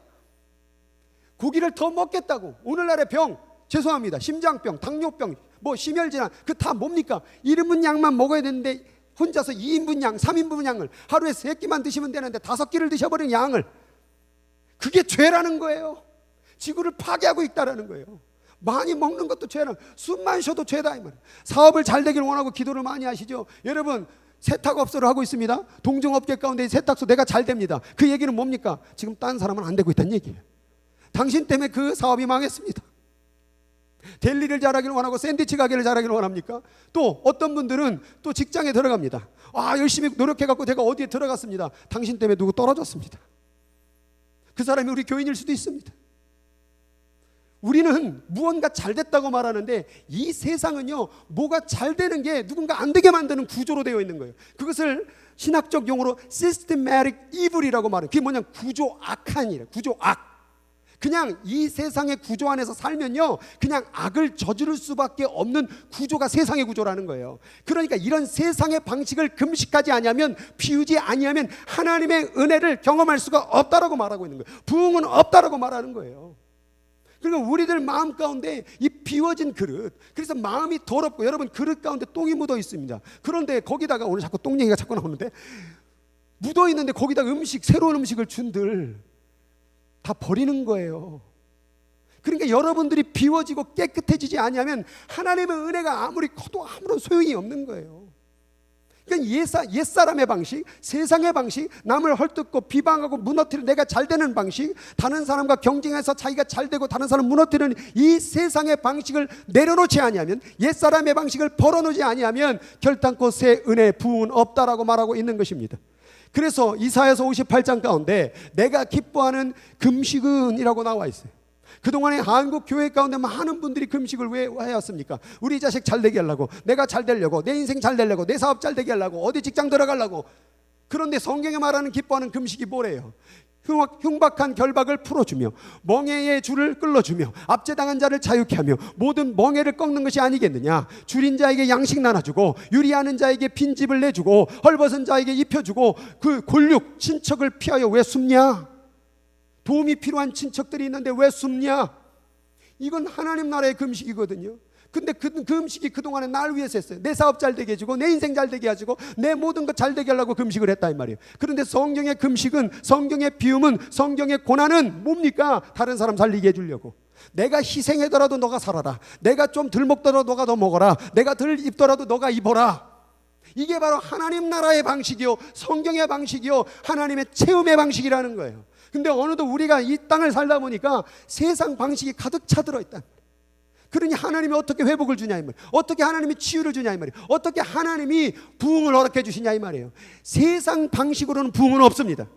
고기를 더 먹겠다고. 오늘날의 병, 죄송합니다, 심장병, 당뇨병, 뭐 심혈질환, 그 다 뭡니까? 1인분 양만 먹어야 되는데 혼자서 2인분 양, 3인분 양을 하루에 3끼만 드시면 되는데 5끼를 드셔버리는 양을, 그게 죄라는 거예요. 지구를 파괴하고 있다라는 거예요. 많이 먹는 것도 죄라, 숨만 쉬어도 죄다 이 말이에요. 사업을 잘 되기를 원하고 기도를 많이 하시죠. 여러분, 세탁업소를 하고 있습니다. 동종업계 가운데 세탁소 내가 잘 됩니다. 그 얘기는 뭡니까? 지금 딴 사람은 안 되고 있다는 얘기예요. 당신 때문에 그 사업이 망했습니다. 델리를 잘하기를 원하고 샌드위치 가게를 잘하기를 원합니까? 또 어떤 분들은 또 직장에 들어갑니다. 열심히 노력해갖고 제가 어디에 들어갔습니다. 당신 때문에 누구 떨어졌습니다. 그 사람이 우리 교인일 수도 있습니다. 우리는 무언가 잘 됐다고 말하는데, 이 세상은요 뭐가 잘 되는 게 누군가 안 되게 만드는 구조로 되어 있는 거예요. 그것을 신학적 용어로 systematic evil이라고 말해요. 그게 뭐냐, 구조 악한이래. 구조 악. 그냥 이 세상의 구조 안에서 살면요 그냥 악을 저지를 수밖에 없는 구조가 세상의 구조라는 거예요. 그러니까 이런 세상의 방식을 금식하지 아니하면, 비우지 아니하면 하나님의 은혜를 경험할 수가 없다라고 말하고 있는 거예요. 부흥은 없다라고 말하는 거예요. 그러니까 우리들 마음 가운데 이 비워진 그릇, 그래서 마음이 더럽고, 여러분 그릇 가운데 똥이 묻어 있습니다. 그런데 거기다가, 오늘 자꾸 똥 얘기가 자꾸 나오는데, 묻어 있는데 거기다 새로운 음식을 준들 다 버리는 거예요. 그러니까 여러분들이 비워지고 깨끗해지지 아니하면 하나님의 은혜가 아무리 커도 아무런 소용이 없는 거예요. 그러니까 옛사람의 방식, 세상의 방식, 남을 헐뜯고 비방하고 무너뜨리는, 내가 잘 되는 방식, 다른 사람과 경쟁해서 자기가 잘 되고 다른 사람 무너뜨리는 이 세상의 방식을 내려놓지 아니하면, 옛사람의 방식을 벌어놓지 아니하면 결단코 새 은혜 부흥은 없다라고 말하고 있는 것입니다. 그래서 이사야서 58장 가운데 내가 기뻐하는 금식은 이라고 나와 있어요. 그동안에 한국 교회 가운데 많은 분들이 금식을 왜 해왔습니까? 우리 자식 잘 되게 하려고, 내가 잘 되려고, 내 인생 잘 되려고, 내 사업 잘 되게 하려고, 어디 직장 들어가려고. 그런데 성경에 말하는 기뻐하는 금식이 뭐래요? 흉박한 결박을 풀어주며 멍에의 줄을 끌어주며 압제당한 자를 자유케 하며 모든 멍에를 꺾는 것이 아니겠느냐. 줄인 자에게 양식 나눠주고 유리하는 자에게 빈집을 내주고 헐벗은 자에게 입혀주고, 그 골육 친척을 피하여 왜 숨냐? 도움이 필요한 친척들이 있는데 왜 숨냐? 이건 하나님 나라의 금식이거든요. 근데 그 금식이 그동안에 날 위해서 했어요. 내 사업 잘 되게 해주고, 내 인생 잘 되게 해주고, 내 모든 것 잘 되게 하려고 금식을 했다 이 말이에요. 그런데 성경의 금식은, 성경의 비움은, 성경의 고난은 뭡니까? 다른 사람 살리게 해주려고, 내가 희생하더라도 너가 살아라. 내가 좀 덜 먹더라도 너가 더 먹어라. 내가 덜 입더라도 너가 입어라. 이게 바로 하나님 나라의 방식이요, 성경의 방식이요, 하나님의 체험의 방식이라는 거예요. 근데 어느덧 우리가 이 땅을 살다 보니까 세상 방식이 가득 차들어 있다. 그러니 하나님이 어떻게 회복을 주냐 이 말이에요. 어떻게 하나님이 치유를 주냐 이 말이에요. 어떻게 하나님이 부흥을 허락해 주시냐 이 말이에요. 세상 방식으로는 부흥은 없습니다.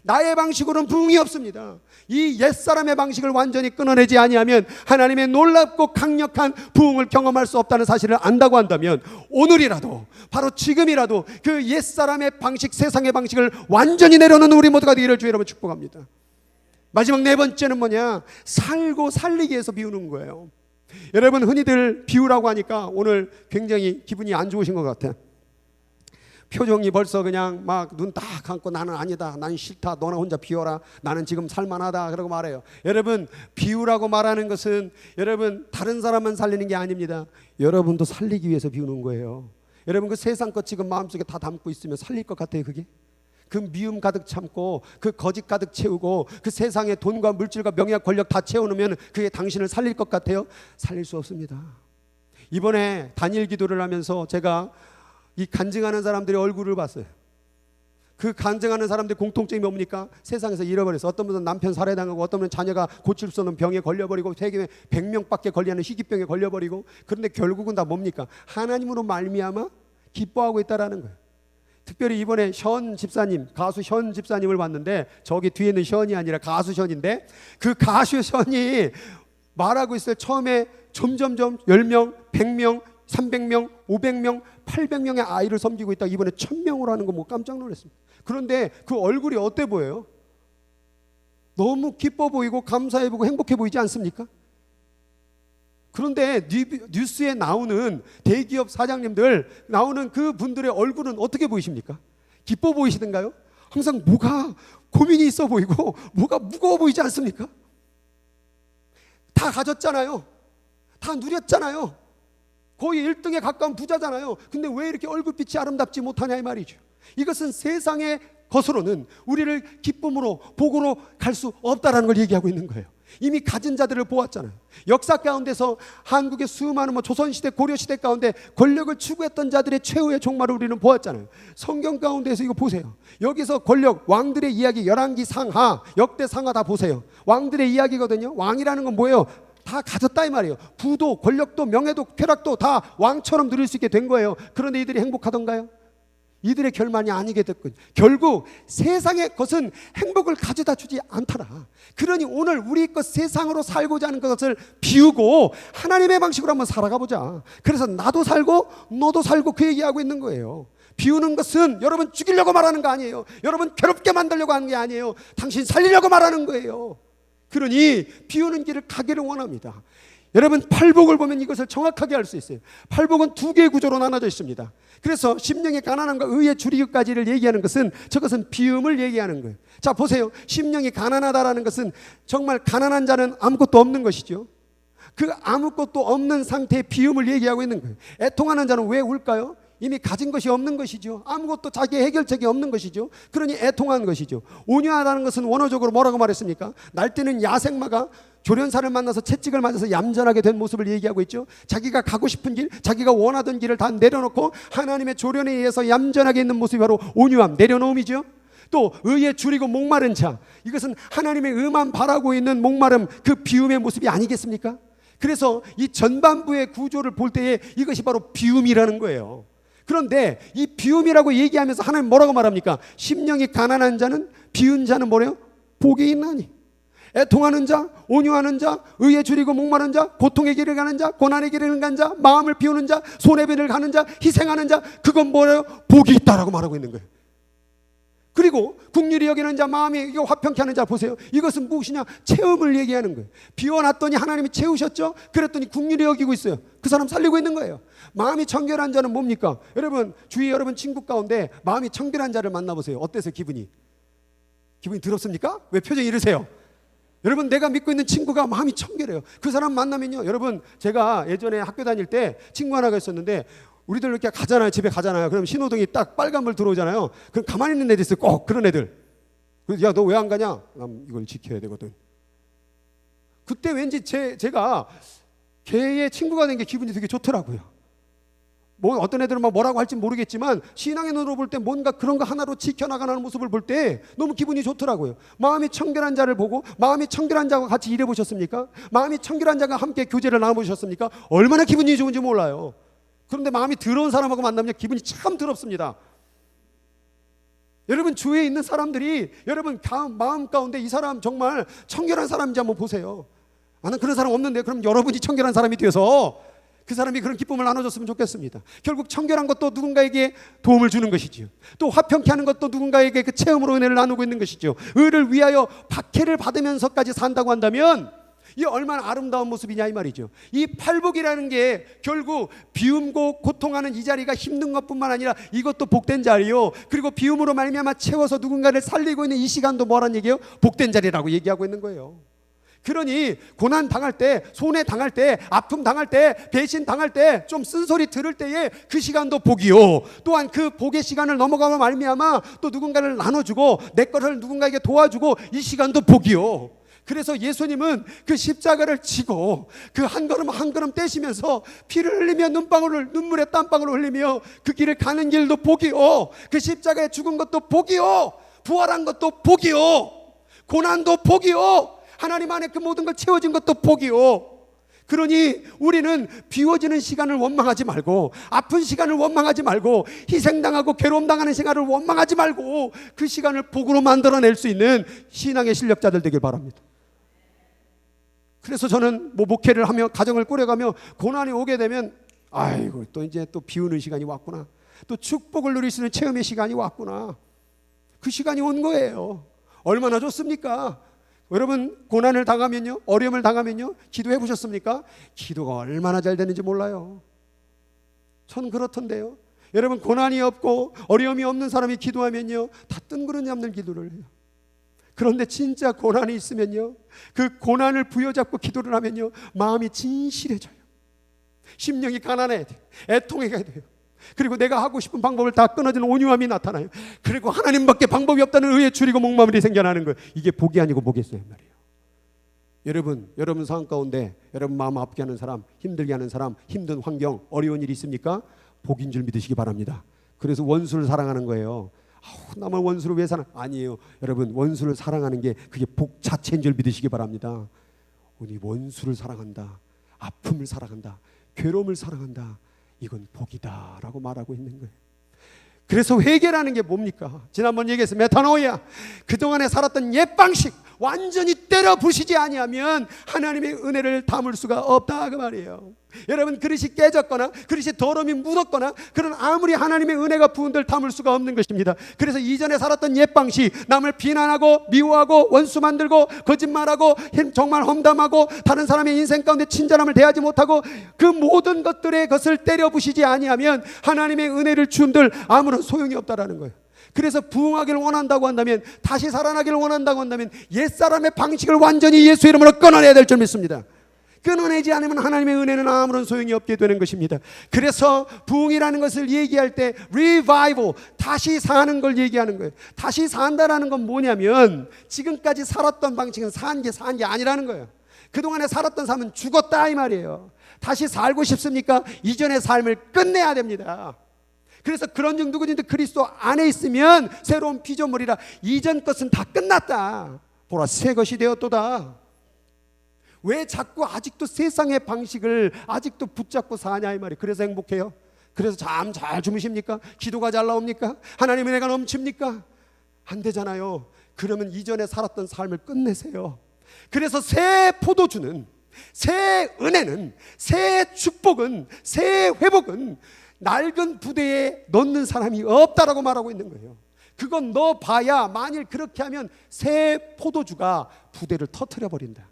나의 방식으로는 부흥이 없습니다. 이 옛사람의 방식을 완전히 끊어내지 아니하면 하나님의 놀랍고 강력한 부흥을 경험할 수 없다는 사실을 안다고 한다면 오늘이라도, 바로 지금이라도 그 옛사람의 방식, 세상의 방식을 완전히 내려놓는 우리 모두가 되기를 주 여러분 축복합니다. 마지막 네 번째는 뭐냐? 살고 살리기 위해서 비우는 거예요. 여러분, 흔히들 비우라고 하니까 오늘 굉장히 기분이 안 좋으신 것 같아요. 표정이 벌써 그냥 막 눈 딱 감고 나는 아니다, 난 싫다, 너나 혼자 비워라, 나는 지금 살만하다 그러고 말해요. 여러분, 비우라고 말하는 것은 여러분 다른 사람만 살리는 게 아닙니다. 여러분도 살리기 위해서 비우는 거예요. 여러분, 그 세상 것 지금 마음속에 다 담고 있으면 살릴 것 같아요? 그게? 그 미움 가득 참고 그 거짓 가득 채우고 그 세상에 돈과 물질과 명예와 권력 다 채워놓으면 그게 당신을 살릴 것 같아요? 살릴 수 없습니다. 이번에 단일 기도를 하면서 제가 이 간증하는 사람들의 얼굴을 봤어요. 그 간증하는 사람들의 공통점이 뭡니까? 세상에서 잃어버려서 어떤 분은 남편 살해당하고, 어떤 분은 자녀가 고칠 수 없는 병에 걸려버리고, 세계 100명밖에 걸리는 희귀병에 걸려버리고, 그런데 결국은 다 뭡니까? 하나님으로 말미암아 기뻐하고 있다라는 거예요. 특별히 이번에 현 집사님, 가수 현 집사님을 봤는데, 저기 뒤에 있는 현이 아니라 가수 현인데, 그 가수 현이 말하고 있어요. 처음에 점점점 10명, 100명, 300명, 500명, 800명의 아이를 섬기고 있다. 이번에 1000명으로 하는 거 뭐 깜짝 놀랐습니다. 그런데 그 얼굴이 어때 보여요? 너무 기뻐 보이고 감사해 보이고 행복해 보이지 않습니까? 그런데 뉴스에 나오는 대기업 사장님들, 나오는 그 분들의 얼굴은 어떻게 보이십니까? 기뻐 보이시던가요? 항상 뭐가 고민이 있어 보이고 뭐가 무거워 보이지 않습니까? 다 가졌잖아요. 다 누렸잖아요. 거의 1등에 가까운 부자잖아요. 근데 왜 이렇게 얼굴빛이 아름답지 못하냐 이 말이죠. 이것은 세상의 것으로는 우리를 기쁨으로, 복으로 갈 수 없다라는 걸 얘기하고 있는 거예요. 이미 가진 자들을 보았잖아요. 역사 가운데서 한국의 수많은 조선시대, 고려시대 가운데 권력을 추구했던 자들의 최후의 종말을 우리는 보았잖아요. 성경 가운데서 이거 보세요. 여기서 권력, 왕들의 이야기, 열왕기 상하, 역대 상하 다 보세요. 왕들의 이야기거든요. 왕이라는 건 뭐예요? 다 가졌다 이 말이에요. 부도, 권력도, 명예도, 쾌락도 다 왕처럼 누릴 수 있게 된 거예요. 그런데 이들이 행복하던가요? 이들의 결말이 아니게 됐군. 결국 세상의 것은 행복을 가져다 주지 않더라. 그러니 오늘 우리 것 세상으로 살고자 하는 것을 비우고 하나님의 방식으로 한번 살아가 보자. 그래서 나도 살고 너도 살고 그 얘기하고 있는 거예요. 비우는 것은 여러분 죽이려고 말하는 거 아니에요. 여러분 괴롭게 만들려고 하는 게 아니에요. 당신 살리려고 말하는 거예요. 그러니 비우는 길을 가기를 원합니다. 여러분, 팔복을 보면 이것을 정확하게 알 수 있어요. 팔복은 두 개의 구조로 나눠져 있습니다. 그래서 심령의 가난함과 의의 줄이기까지를 얘기하는 것은, 저것은 비움을 얘기하는 거예요. 자, 보세요. 심령이 가난하다라는 것은 정말 가난한 자는 아무것도 없는 것이죠. 그 아무것도 없는 상태의 비움을 얘기하고 있는 거예요. 애통하는 자는 왜 울까요? 이미 가진 것이 없는 것이죠. 아무것도 자기의 해결책이 없는 것이죠. 그러니 애통한 것이죠. 온유하다는 것은 원어적으로 뭐라고 말했습니까? 날뛰는 야생마가 조련사를 만나서 채찍을 맞아서 얌전하게 된 모습을 얘기하고 있죠. 자기가 가고 싶은 길, 자기가 원하던 길을 다 내려놓고 하나님의 조련에 의해서 얌전하게 있는 모습이 바로 온유함, 내려놓음이죠. 또 의에 줄이고 목마른 자, 이것은 하나님의 의만 바라고 있는 목마름, 그 비움의 모습이 아니겠습니까? 그래서 이 전반부의 구조를 볼 때에 이것이 바로 비움이라는 거예요. 그런데 이 비움이라고 얘기하면서 하나님 뭐라고 말합니까? 심령이 가난한 자는, 비운 자는 뭐래요? 복이 있나니. 애통하는 자, 온유하는 자, 의에 줄이고 목마른 자, 고통의 길을 가는 자, 고난의 길을 가는 자, 마음을 비우는 자, 손해배를 가는 자, 희생하는 자, 그건 뭐래요? 복이 있다라고 말하고 있는 거예요. 그리고 국률이 여기는 자, 마음이 이거 화평케 하는 자, 보세요. 이것은 무엇이냐? 체험을 얘기하는 거예요. 비워놨더니 하나님이 채우셨죠? 그랬더니 국률이 여기고 있어요. 그 사람 살리고 있는 거예요. 마음이 청결한 자는 뭡니까? 여러분, 주위 여러분 친구 가운데 마음이 청결한 자를 만나보세요. 어때서 기분이? 기분이 더럽습니까? 왜 표정이 이러세요? 여러분, 내가 믿고 있는 친구가 마음이 청결해요. 그 사람 만나면요, 여러분, 제가 예전에 학교 다닐 때 친구 하나가 있었는데, 우리들 이렇게 가잖아요. 집에 가잖아요. 그럼 신호등이 딱 빨간불 들어오잖아요. 그럼 가만히 있는 애들 있어요. 꼭 그런 애들. 야, 너 왜 안 가냐? 난 이걸 지켜야 되거든. 그때 왠지 제가 걔의 친구가 된 게 기분이 되게 좋더라고요. 뭐 어떤 애들은 막 뭐라고 할지 모르겠지만 신앙의 눈으로 볼 때 뭔가 그런 거 하나로 지켜나가는 모습을 볼 때 너무 기분이 좋더라고요. 마음이 청결한 자를 보고, 마음이 청결한 자와 같이 일해 보셨습니까? 마음이 청결한 자가 함께 교제를 나눠 보셨습니까? 얼마나 기분이 좋은지 몰라요. 그런데 마음이 더러운 사람하고 만나면 기분이 참 더럽습니다. 여러분, 주위에 있는 사람들이 여러분 마음 가운데 이 사람 정말 청결한 사람인지 한번 보세요. 나는 그런 사람 없는데, 그럼 여러분이 청결한 사람이 되어서 그 사람이 그런 기쁨을 나눠줬으면 좋겠습니다. 결국 청결한 것도 누군가에게 도움을 주는 것이지요. 또 화평케 하는 것도 누군가에게 그 체험으로 은혜를 나누고 있는 것이죠. 의를 위하여 박해를 받으면서까지 산다고 한다면 이 얼마나 아름다운 모습이냐 이 말이죠. 이 팔복이라는 게 결국 비움고 고통하는 이 자리가 힘든 것뿐만 아니라 이것도 복된 자리요. 그리고 비움으로 말미암아 채워서 누군가를 살리고 있는 이 시간도 뭐란 얘기예요? 복된 자리라고 얘기하고 있는 거예요. 그러니 고난 당할 때, 손해 당할 때, 아픔 당할 때, 배신 당할 때, 좀 쓴소리 들을 때에 그 시간도 복이요. 또한 그 복의 시간을 넘어가며 말미암아 또 누군가를 나눠주고 내 것을 누군가에게 도와주고 이 시간도 복이요. 그래서 예수님은 그 십자가를 지고 그 한 걸음 한 걸음 떼시면서 피를 흘리며 눈물에 땀방울을 흘리며 그 길을 가는 길도 복이요. 그 십자가에 죽은 것도 복이요. 부활한 것도 복이요. 고난도 복이요. 하나님 안에 그 모든 걸 채워진 것도 복이요. 그러니 우리는 비워지는 시간을 원망하지 말고, 아픈 시간을 원망하지 말고, 희생당하고 괴로움당하는 시간을 원망하지 말고 그 시간을 복으로 만들어낼 수 있는 신앙의 실력자들 되길 바랍니다. 그래서 저는 목회를 하며 가정을 꾸려가며 고난이 오게 되면 아이고 또 이제 또 비우는 시간이 왔구나, 또 축복을 누릴 수 있는 체험의 시간이 왔구나, 그 시간이 온 거예요. 얼마나 좋습니까? 여러분, 고난을 당하면요, 어려움을 당하면요, 기도해 보셨습니까? 기도가 얼마나 잘 되는지 몰라요. 전 그렇던데요. 여러분, 고난이 없고 어려움이 없는 사람이 기도하면요, 다 뜬구름 잡는 기도를 해요. 그런데 진짜 고난이 있으면요, 그 고난을 부여잡고 기도를 하면요, 마음이 진실해져요. 심령이 가난해야 돼요. 애통해야 돼요. 그리고 내가 하고 싶은 방법을 다 끊어지는 온유함이 나타나요. 그리고 하나님밖에 방법이 없다는 의에 줄이고 목마름이 생겨나는 거예요. 이게 복이 아니고 뭐겠어요 말이에요. 여러분 상황 가운데 여러분 마음 아프게 하는 사람, 힘들게 하는 사람, 힘든 환경, 어려운 일이 있습니까? 복인 줄 믿으시기 바랍니다. 그래서 원수를 사랑하는 거예요. 남을 원수를 왜 사랑? 아니에요. 여러분, 원수를 사랑하는 게 그게 복 자체인 줄 믿으시기 바랍니다. 우리 원수를 사랑한다, 아픔을 사랑한다, 괴로움을 사랑한다, 이건 복이다라고 말하고 있는 거예요. 그래서 회개라는 게 뭡니까? 지난번 얘기했어요. 메타노이아. 그동안에 살았던 옛 방식 완전히 때려 부시지 아니하면 하나님의 은혜를 담을 수가 없다 그 말이에요. 여러분, 그릇이 깨졌거나 그릇이 더러움이 묻었거나 그런 아무리 하나님의 은혜가 부은들 담을 수가 없는 것입니다. 그래서 이전에 살았던 옛 방식, 남을 비난하고 미워하고 원수 만들고 거짓말하고 정말 험담하고 다른 사람의 인생 가운데 친절함을 대하지 못하고 그 모든 것을 때려 부시지 아니하면 하나님의 은혜를 주은들 아무런 소용이 없다라는 거예요. 그래서 부흥하기를 원한다고 한다면, 다시 살아나기를 원한다고 한다면 옛사람의 방식을 완전히 예수 이름으로 끊어내야 될 줄 믿습니다. 끊어내지 않으면 하나님의 은혜는 아무런 소용이 없게 되는 것입니다. 그래서 부흥이라는 것을 얘기할 때 revival, 다시 사는 걸 얘기하는 거예요. 다시 산다라는 건 뭐냐면 지금까지 살았던 방식은 산 게 아니라는 거예요. 그동안에 살았던 삶은 죽었다 이 말이에요. 다시 살고 싶습니까? 이전의 삶을 끝내야 됩니다. 그래서 그런즉 누구든지 그리스도 안에 있으면 새로운 피조물이라, 이전 것은 다 끝났다, 보라 새 것이 되었도다. 왜 자꾸 아직도 세상의 방식을 아직도 붙잡고 사냐 이 말이에요. 그래서 행복해요? 그래서 잠 잘 주무십니까? 기도가 잘 나옵니까? 하나님의 은혜가 넘칩니까? 안 되잖아요. 그러면 이전에 살았던 삶을 끝내세요. 그래서 새 포도주는, 새 은혜는, 새 축복은, 새 회복은 낡은 부대에 넣는 사람이 없다라고 말하고 있는 거예요. 그건 넣어봐야 만일 그렇게 하면 새 포도주가 부대를 터뜨려 버린다.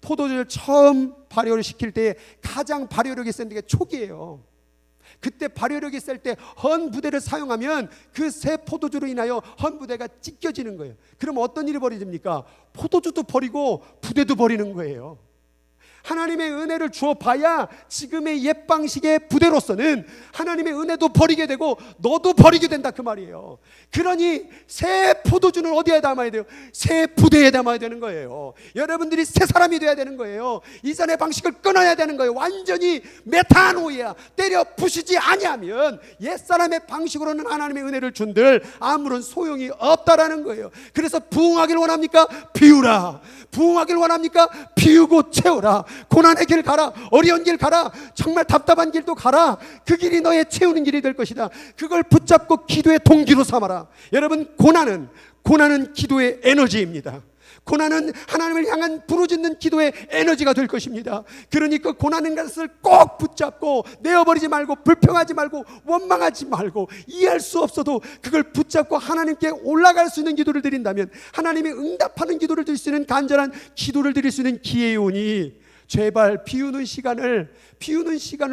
포도주를 처음 발효를 시킬 때 가장 발효력이 센 게 초기예요. 그때 발효력이 셀 때 헌 부대를 사용하면 그 새 포도주로 인하여 헌 부대가 찢겨지는 거예요. 그럼 어떤 일이 벌어집니까? 포도주도 버리고 부대도 버리는 거예요. 하나님의 은혜를 주어 봐야 지금의 옛 방식의 부대로서는 하나님의 은혜도 버리게 되고 너도 버리게 된다 그 말이에요. 그러니 새 포도주는 어디에 담아야 돼요? 새 부대에 담아야 되는 거예요. 여러분들이 새 사람이 돼야 되는 거예요. 이전의 방식을 끊어야 되는 거예요. 완전히 메타노이야. 때려 부시지 아니하면 옛사람의 방식으로는 하나님의 은혜를 준들 아무런 소용이 없다라는 거예요. 그래서 부흥하길 원합니까? 비우라. 부흥하길 원합니까? 비우고 채우라. 고난의 길 가라. 어려운 길 가라. 정말 답답한 길도 가라. 그 길이 너의 채우는 길이 될 것이다. 그걸 붙잡고 기도의 동기로 삼아라. 여러분, 고난은 기도의 에너지입니다. 고난은 하나님을 향한 부르짖는 기도의 에너지가 될 것입니다. 그러니 그 고난인 것을 꼭 붙잡고 내어버리지 말고 불평하지 말고 원망하지 말고 이해할 수 없어도 그걸 붙잡고 하나님께 올라갈 수 있는 기도를 드린다면 하나님이 응답하는 기도를 드릴 수 있는 간절한 기도를 드릴 수 있는 기회에 오니 제발 비우는 시간을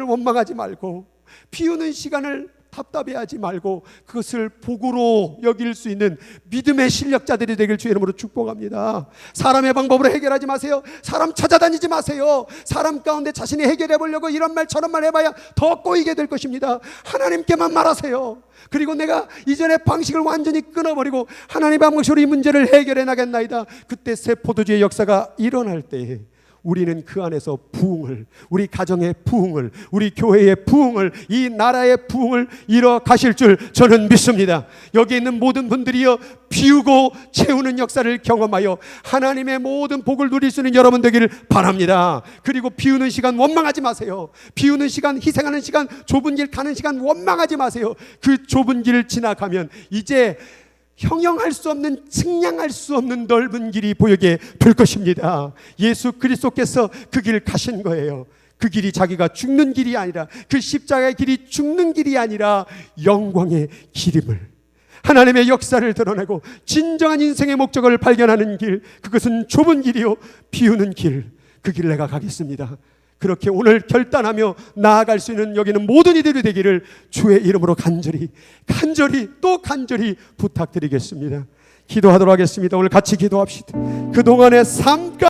원망하지 말고 비우는 시간을 답답해하지 말고 그것을 복으로 여길 수 있는 믿음의 실력자들이 되길 주의 이름으로 축복합니다. 사람의 방법으로 해결하지 마세요. 사람 찾아다니지 마세요. 사람 가운데 자신이 해결해 보려고 이런 말 저런 말 해봐야 더 꼬이게 될 것입니다. 하나님께만 말하세요. 그리고 내가 이전의 방식을 완전히 끊어버리고 하나님의 방식으로 이 문제를 해결해 나겠나이다. 그때 새 포도주의 역사가 일어날 때에 우리는 그 안에서 부흥을, 우리 가정의 부흥을, 우리 교회의 부흥을, 이 나라의 부흥을 이뤄 가실 줄 저는 믿습니다. 여기 있는 모든 분들이여 비우고 채우는 역사를 경험하여 하나님의 모든 복을 누릴 수 있는 여러분 되기를 바랍니다. 그리고 비우는 시간 원망하지 마세요. 비우는 시간, 희생하는 시간, 좁은 길 가는 시간 원망하지 마세요. 그 좁은 길을 지나가면 이제 형용할 수 없는, 측량할 수 없는 넓은 길이 보이게 될 것입니다. 예수 그리스도께서 그 길을 가신 거예요. 그 길이 자기가 죽는 길이 아니라, 그 십자가의 길이 죽는 길이 아니라 영광의 길임을, 하나님의 역사를 드러내고 진정한 인생의 목적을 발견하는 길, 그것은 좁은 길이요 비우는 길, 그 길을 내가 가겠습니다. 그렇게 오늘 결단하며 나아갈 수 있는 여기는 모든 이들이 되기를 주의 이름으로 간절히 부탁드리겠습니다. 기도하도록 하겠습니다. 오늘 같이 기도합시다. 그동안의 삶